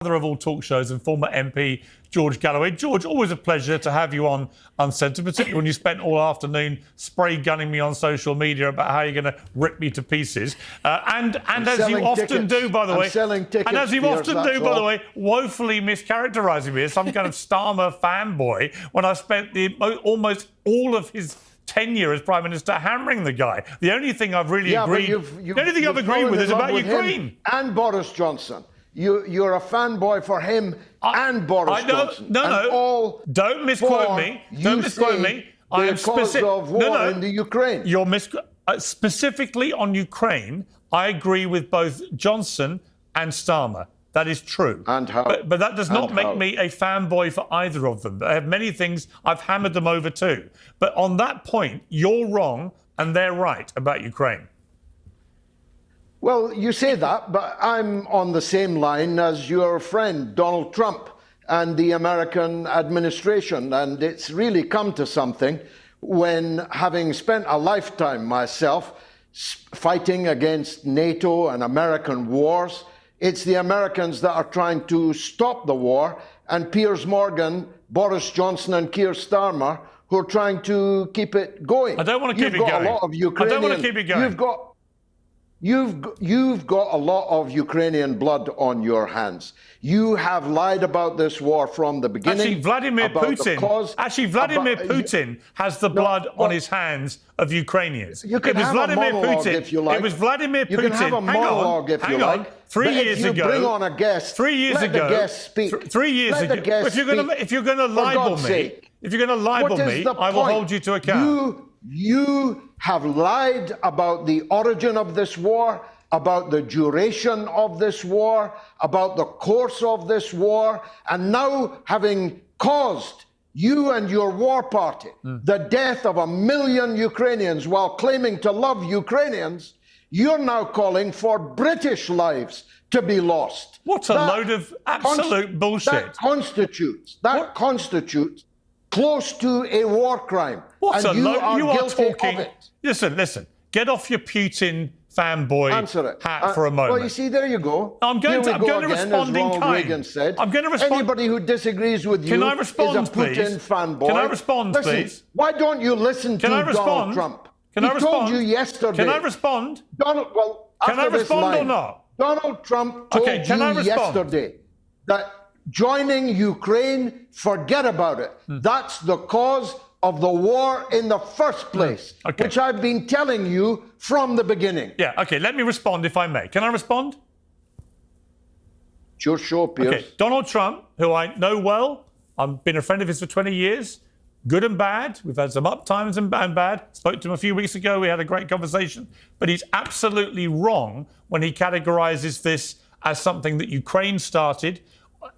Mother of all talk shows and former MP George Galloway. George, always a pleasure to have you on Uncensored, particularly when you spent all afternoon spray gunning me on social media about how you're going to rip me to pieces. And as you often do, by the way, and as you often do, by the way, woefully mischaracterising me as some kind of Starmer fanboy when I spent almost all of his tenure as Prime Minister hammering the guy. The only thing I've really agreed, the only thing I've agreed with is about Ukraine. And Boris Johnson. You're a fanboy for him and Boris Johnson. No. Don't misquote me. Don't misquote me. I am specific of war in the Ukraine. You're specifically on Ukraine. I agree with both Johnson and Starmer. That is true. And how? But that does not make me a fanboy for either of them. I have many things I've hammered them over too. But on that point, you're wrong and they're right about Ukraine. Well, you say that, but I'm on the same line as your friend Donald Trump and the American administration. And it's really come to something when, having spent a lifetime myself fighting against NATO and American wars, it's the Americans that are trying to stop the war, and Piers Morgan, Boris Johnson and Keir Starmer who are trying to keep it going. I don't want to keep it going. A lot of Ukrainian, I don't want to keep it going. You've got a lot of Ukrainian blood on your hands. You have lied about this war from the beginning. Actually, Vladimir Putin has the blood on his hands of Ukrainians. You can have a monologue if you like. It was Vladimir Putin. You can have a monologue if you like. 3 years ago. Bring on a guest. 3 years ago. Let the guest speak. 3 years ago. If you're going to libel me, I will hold you to account. You have lied about the origin of this war, about the duration of this war, about the course of this war, and now having caused you and your war party the death of 1 million Ukrainians while claiming to love Ukrainians, you're now calling for British lives to be lost. What a load of absolute bullshit. That constitutes close to a war crime. What a load. You are talking. Of it. Listen. Get off your Putin fanboy hat for a moment. Well, you see, there you go. I'm going to respond in kind. Reagan said. I'm going to respond. Anybody who disagrees with you is a Putin fanboy. Can I respond, please? Why don't you listen to Donald Trump? Can I respond? He told you yesterday. Can I respond? Can I respond or not? Donald Trump told you yesterday that joining Ukraine, forget about it. That's the cause of the war in the first place, which I've been telling you from the beginning. Yeah, okay, let me respond if I may. Can I respond? It's your show, Piers. Okay, Donald Trump, who I know well, I've been a friend of his for 20 years, good and bad. We've had some up times and bad. Spoke to him a few weeks ago. We had a great conversation. But he's absolutely wrong when he categorises this as something that Ukraine started.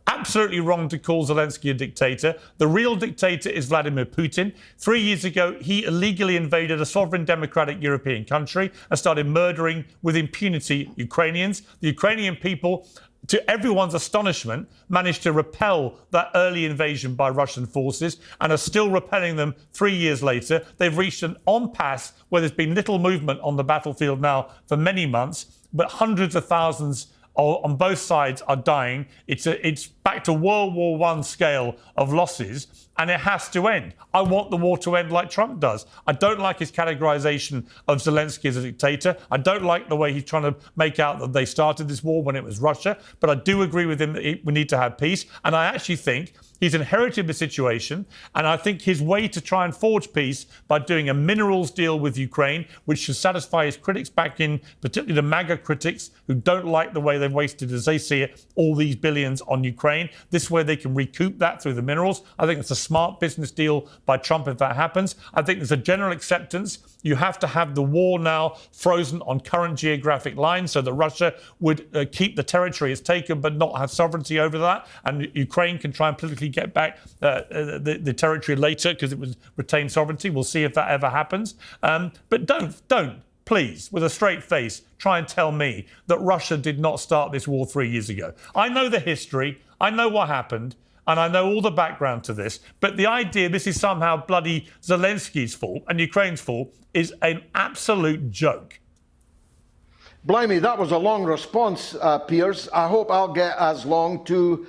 Absolutely wrong to call Zelensky a dictator. The real dictator is Vladimir Putin. 3 years ago, he illegally invaded a sovereign democratic European country and started murdering with impunity Ukrainians. The Ukrainian people, to everyone's astonishment, managed to repel that early invasion by Russian forces and are still repelling them 3 years later. They've reached an impasse where there's been little movement on the battlefield now for many months, but hundreds of thousands on both sides are dying. It's back to World War I scale of losses, and it has to end. I want the war to end like Trump does. I don't like his categorization of Zelensky as a dictator. I don't like the way he's trying to make out that they started this war when it was Russia, but I do agree with him that we need to have peace, and I actually think he's inherited the situation, and I think his way to try and forge peace by doing a minerals deal with Ukraine, which should satisfy his critics back in, particularly the MAGA critics who don't like the way they've wasted, as they see it, all these billions on Ukraine. This way they can recoup that through the minerals. I think it's a smart business deal by Trump if that happens. I think there's a general acceptance. You have to have the war now frozen on current geographic lines so that Russia would keep the territory it's taken but not have sovereignty over that, and Ukraine can try and politically get back the territory later because it was retained sovereignty. We'll see if that ever happens. But don't, please, with a straight face, try and tell me that Russia did not start this war 3 years ago. I know the history. I know what happened. And I know all the background to this. But the idea this is somehow bloody Zelensky's fault and Ukraine's fault is an absolute joke. Blimey, that was a long response, Piers. I hope I'll get as long to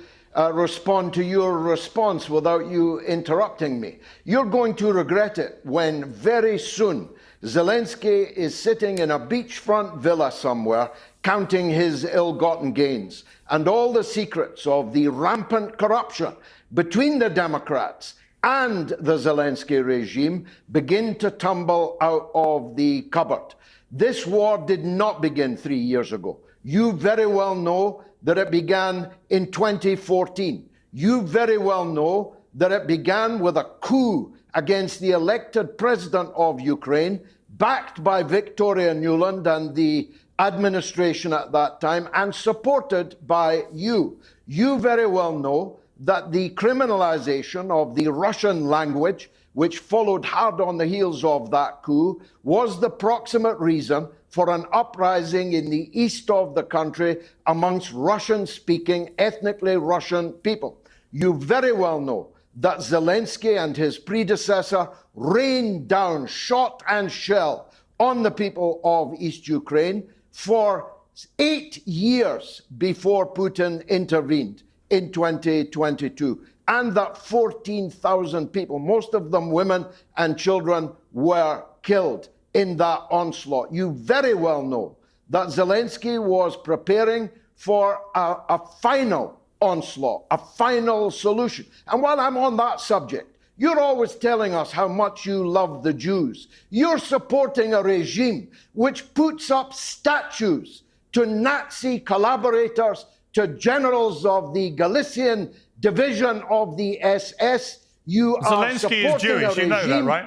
respond to your response without you interrupting me. You're going to regret it when very soon Zelensky is sitting in a beachfront villa somewhere counting his ill-gotten gains, and all the secrets of the rampant corruption between the Democrats and the Zelensky regime begin to tumble out of the cupboard. This war did not begin 3 years ago. You very well know that it began in 2014. You very well know that it began with a coup against the elected president of Ukraine, backed by Victoria Nuland and the administration at that time, and supported by you. You very well know that the criminalization of the Russian language, which followed hard on the heels of that coup, was the proximate reason for an uprising in the east of the country amongst Russian-speaking, ethnically Russian people. You very well know that Zelensky and his predecessor rained down shot and shell on the people of East Ukraine for 8 years before Putin intervened in 2022, and that 14,000 people, most of them women and children, were killed in that onslaught. You very well know that Zelensky was preparing for a final onslaught, a final solution. And while I'm on that subject, you're always telling us how much you love the Jews. You're supporting a regime which puts up statues to Nazi collaborators, to generals of the Galician division of the SS. You are Zelensky supporting is Jewish, you know that, right?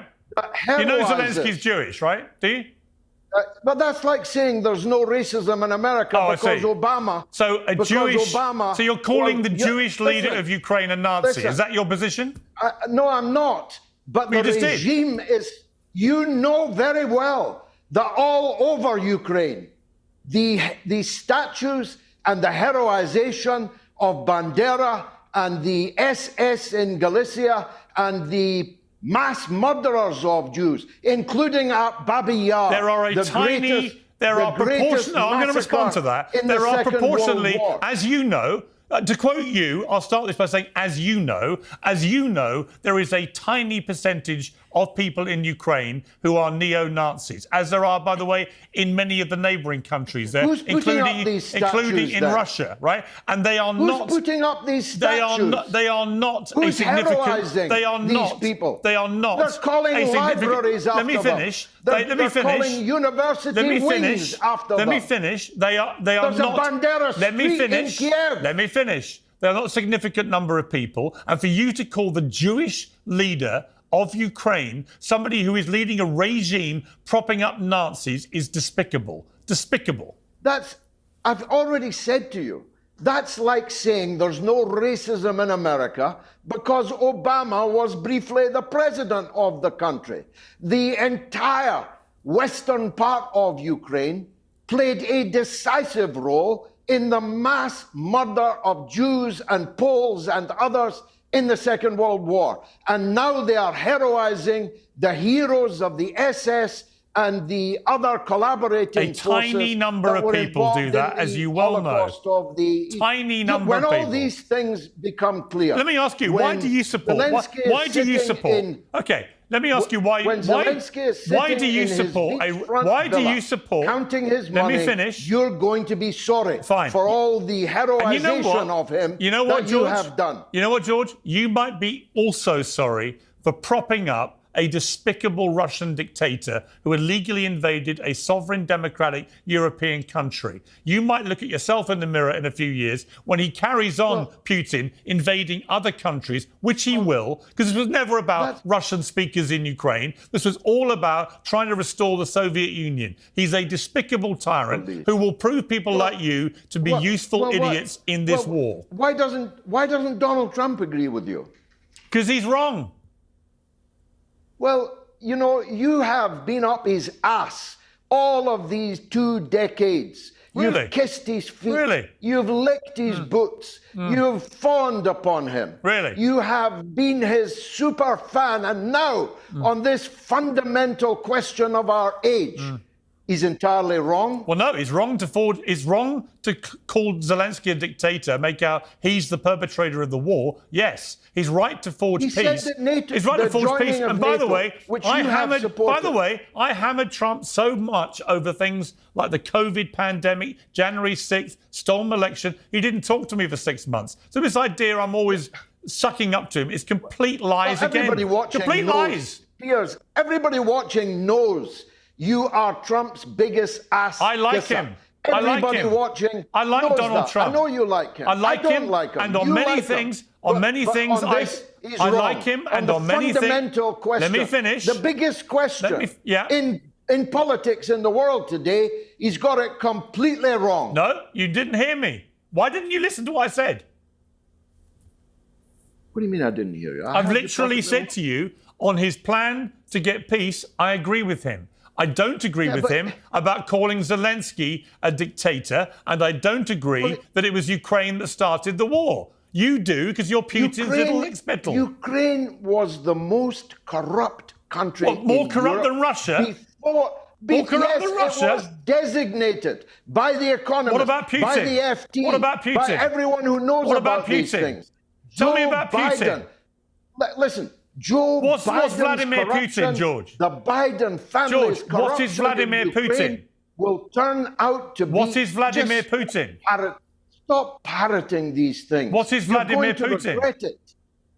You know Zelensky's Jewish, right? Do you? But that's like saying there's no racism in America because Obama. So a Jewish. Obama, so you're calling the Jewish leader of Ukraine a Nazi? Is that your position? No, I'm not. But the regime is. You know very well that all over Ukraine, the statues and the heroization of Bandera and the SS in Galicia and the mass murderers of Jews, including at Babi Yar. There are proportionally, I'm going to respond to that. There are proportionally, as you know, to quote you, I'll start this by saying, as you know, there is a tiny percentage of people in Ukraine who are neo-Nazis, as there are, by the way, in many of the neighbouring countries there, including in Russia, right? And they are not putting up these statues. They are not Who's a significant. They are not people. They are not. They're calling libraries after Let me finish. They're calling university wings after them. Let me finish. They are There's not. a Bandera street in Kiev. Let me finish. They're not a significant number of people, and for you to call the Jewish leader of Ukraine somebody who is leading a regime propping up Nazis is despicable. Despicable. I've already said to you, that's like saying there's no racism in America because Obama was briefly the president of the country. The entire western part of Ukraine played a decisive role in the mass murder of Jews and Poles and others in the Second World War. And now they are heroizing the heroes of the SS and the other collaborating forces. A tiny number of people do that, as you well know. Tiny number of people. When all these things become clear. Let me ask you, why do you support? Why do you support? Okay. Let me ask you why do you support counting his money? Let me finish. You're going to be sorry for all the heroization of him that you have done. You know what, George? You might be also sorry for propping up a despicable Russian dictator who illegally invaded a sovereign democratic European country. You might look at yourself in the mirror in a few years when he carries on Putin invading other countries, which he will, because this was never about Russian speakers in Ukraine. This was all about trying to restore the Soviet Union. He's a despicable tyrant who will prove people like you to be useful idiots in this war. Why doesn't Donald Trump agree with you? Because he's wrong. Well, you know, you have been up his ass all of these 2 decades. Really? You've kissed his feet. Really? You've licked his boots. You've fawned upon him. Really? You have been his super fan. And now, on this fundamental question of our age, is entirely wrong? Well, no, it's wrong to call Zelensky a dictator, make out he's the perpetrator of the war. Yes, he's right to forge peace. Said that NATO, he's right to forge peace. And by the way, I hammered Trump so much over things like the COVID pandemic, January 6th, stolen election. He didn't talk to me for 6 months. So this idea I'm always sucking up to him is complete lies again. Everybody watching complete knows, lies. Piers, everybody watching knows you are Trump's biggest ass. I like him. Everybody watching. I like knows Donald that. Trump. I know you like him. I like don't him. like him. And on you many like things, him. on many but things, on this, he's I wrong. like him. And the on many things, fundamental question. let me finish. The biggest question yeah. in politics in the world today, he's got it completely wrong. No, you didn't hear me. Why didn't you listen to what I said? What do you mean I didn't hear you? I've literally said to you, on his plan to get peace, I agree with him. I don't agree with him about calling Zelensky a dictator, and I don't agree that it was Ukraine that started the war. You do, because you're Putin's little expettle. Ukraine was the most corrupt country more corrupt than Russia? More corrupt than Russia? It was designated by the economists, What about Putin? by the FT, What about Putin? by everyone who knows about these things. Tell me about Putin. Listen, Joe What's Vladimir corruption, Putin, George? The Biden family's George, what is Vladimir Putin? Will turn out to be. What is Vladimir Putin? Stop parroting these things. What is Vladimir Putin? Regret it.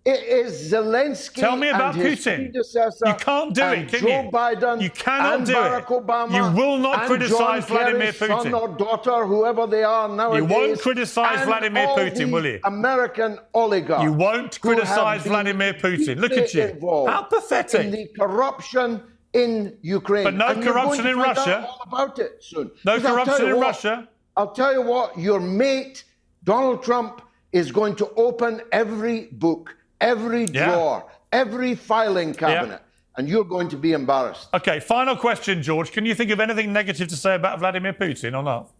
It is Zelensky. Tell me about and his Putin. predecessor You can't do it, can Joe you? Biden You cannot and do Barack it. Obama. You will not and criticize John Vladimir Kerry's Putin. son or daughter, whoever they are nowadays. You won't criticize Vladimir all Putin, these will you? American oligarchs. You won't criticize Vladimir Putin. Look at you. How pathetic. In the corruption in Ukraine. But no and corruption you're in going to find Russia. out all about it soon. No 'Cause I'll corruption tell you in what, Russia. I'll tell you what, your mate, Donald Trump, is going to open every book, every drawer, every filing cabinet, and you're going to be embarrassed. Okay, final question, George. Can you think of anything negative to say about Vladimir Putin or not?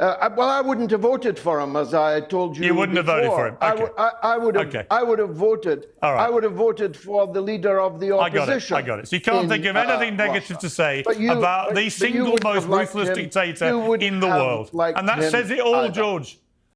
Well, I wouldn't have voted for him, as I told you. You wouldn't have voted for him. Okay. I would have voted. All right. I would have voted for the leader of the opposition. I got it. So you can't think of anything negative to say about the single most ruthless dictator in the world. And that says it all, George.